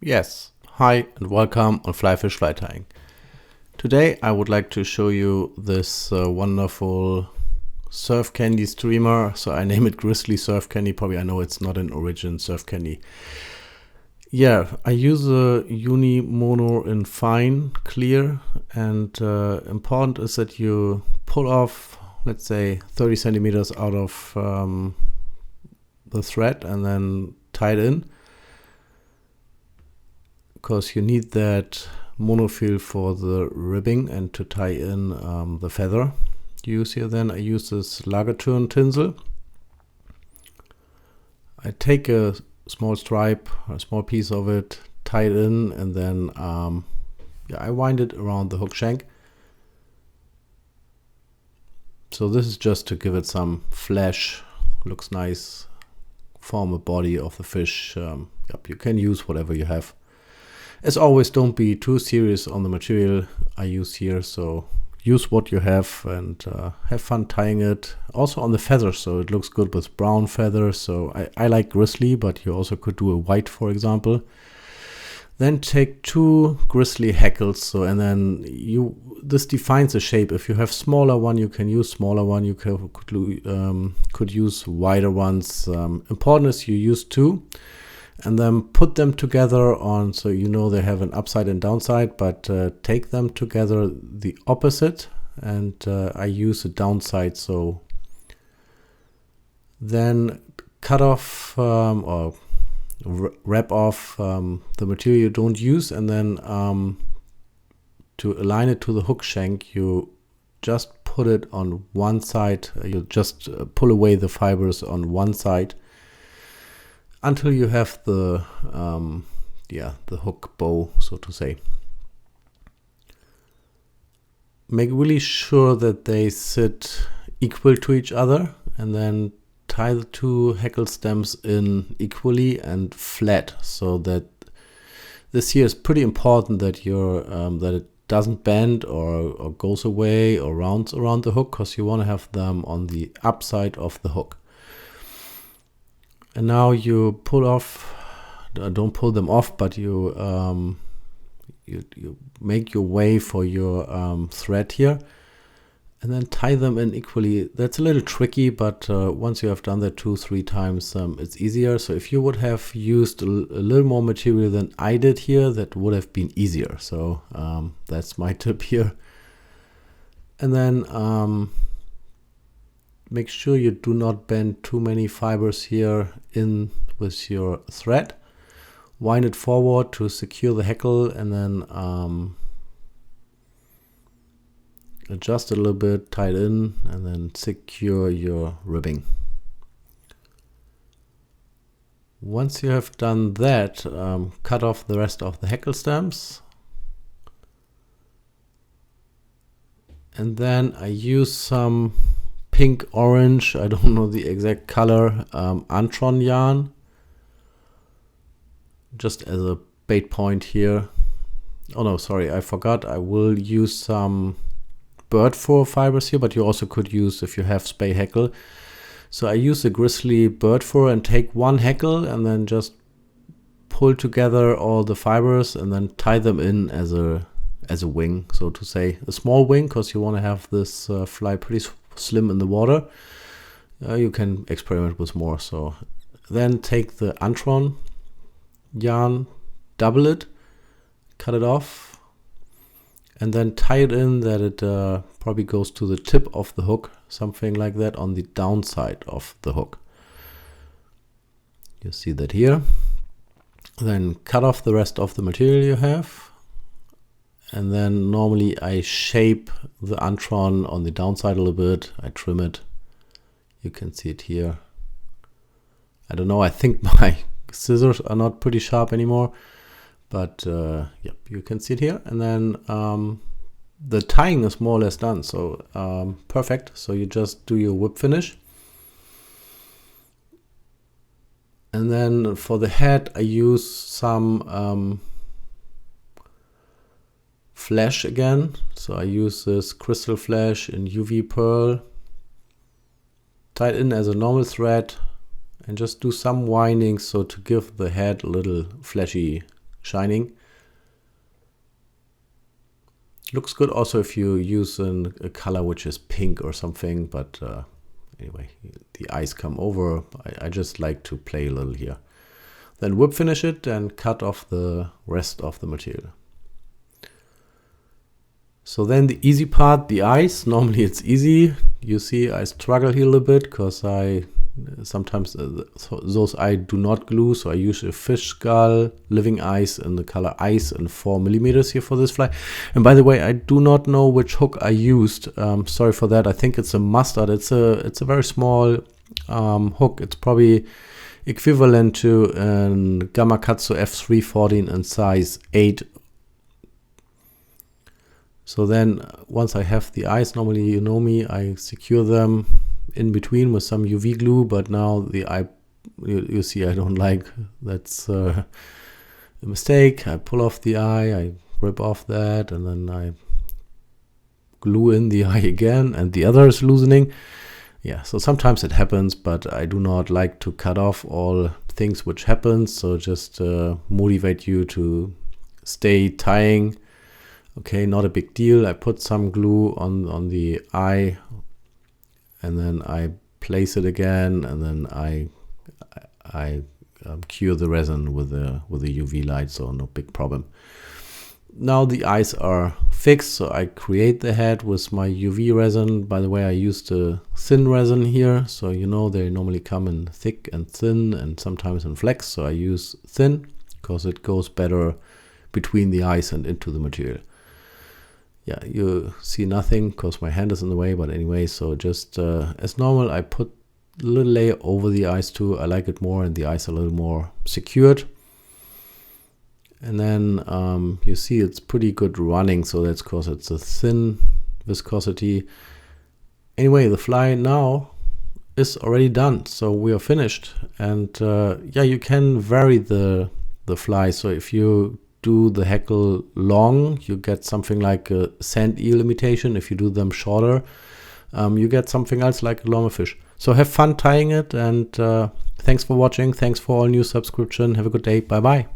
Yes, hi and welcome on Fly Fish Fly Tying. Today I would like to show you this wonderful surf candy streamer. So I name it Grizzly surf candy. Probably I know it's not an origin surf candy. Yeah, I use a Uni Mono in fine clear, and important is that you pull off, let's say, 30 centimeters out of the thread and then tie it in, because you need that monofil for the ribbing and to tie in the feather you use here. Then I use this Lagertun tinsel. I take a small stripe, a small piece of it, tie it in, and then I wind it around the hook shank. So this is just to give it some flash, looks nice, form a body of the fish. You can use whatever you have. As always, don't be too serious on the material I use here, so use what you have and have fun tying it. Also on the feathers, so it looks good with brown feathers. So I like Grizzly, but you also could do a white, for example. Then take 2 Grizzly Heckles, and then this defines the shape. If you have smaller one, you can use smaller one. You could use wider ones. Important is you use 2. And then put them together on, so you know they have an upside and downside, but take them together the opposite, and I use a downside. So then cut off or wrap off the material you don't use, and then to align it to the hook shank, you just put it on one side. You just pull away the fibers on one side until you have the hook bow, so to say. Make really sure that they sit equal to each other, and then tie the 2 Heckle stems in equally and flat, so that this here is pretty important that that it doesn't bend or goes away or rounds around the hook, because you want to have them on the upside of the hook. And now you pull off, don't pull them off, but you make your way for your thread here, and then tie them in equally. That's a little tricky, but once you have done that 2-3 times, it's easier. So if you would have used a little more material than I did here, that would have been easier. So that's my tip here. And then make sure you do not bend too many fibers here in with your thread. Wind it forward to secure the heckle, and then adjust a little bit, tie it in, and then secure your ribbing. Once you have done that, cut off the rest of the heckle stems. And then I use some pink orange, I don't know the exact color, Antron yarn, just as a bait point here. Oh no, sorry, I forgot. I will use some bird fur fibers here, but you also could use, if you have Spey Heckle. So I use the Grizzly bird fur and take 1 Heckle and then just pull together all the fibers and then tie them in as a wing, so to say, a small wing, because you want to have this fly pretty slim in the water. You can experiment with more. So then take the Antron yarn, double it, cut it off, and then tie it in that it probably goes to the tip of the hook, something like that, on the downside of the hook. You see that here. Then cut off the rest of the material you have. And then normally I shape the Antron on the downside a little bit. I trim it. You can see it here. I don't know, I think my scissors are not pretty sharp anymore. But yep, you can see it here. And then the tying is more or less done. So perfect. So you just do your whip finish. And then for the head, I use some flash again. So I use this crystal flash in UV pearl, tie it in as a normal thread, and just do some winding so to give the head a little flashy shining. Looks good also if you use a color which is pink or something, but anyway, the eyes come over. I just like to play a little here. Then whip finish it and cut off the rest of the material. So then the easy part, the eyes. Normally it's easy. You see I struggle here a little bit because sometimes those I do not glue, so I use a fish skull, living eyes in the color ice and 4mm here for this fly. And by the way, I do not know which hook I used. Sorry for that. I think it's a mustard. It's a very small hook. It's probably equivalent to a Gamakatsu F314 in size 8. So then once I have the eyes, normally you know me, I secure them in between with some UV glue, but now the eye, you see I don't like, that's a mistake. I pull off the eye, I rip off that, and then I glue in the eye again, and the other is loosening. Yeah, so sometimes it happens, but I do not like to cut off all things which happen, so just motivate you to stay tying. Okay, not a big deal. I put some glue on the eye, and then I place it again, and then I cure the resin with a UV light, so no big problem. Now the eyes are fixed, so I create the head with my UV resin. By the way, I used a thin resin here, so you know they normally come in thick and thin and sometimes in flex, so I use thin because it goes better between the eyes and into the material. Yeah, you see nothing because my hand is in the way, but anyway, so just as normal, I put a little layer over the eyes too. I like it more, and the eyes are a little more secured. And then you see it's pretty good running, so that's because it's a thin viscosity. Anyway, the fly now is already done, so we are finished. And yeah, you can vary the fly. So if you do the Heckle long, you get something like a sand eel imitation. If you do them shorter, you get something else like a longfish. So have fun tying it, and thanks for watching. Thanks for all new subscription. Have a good day. Bye bye.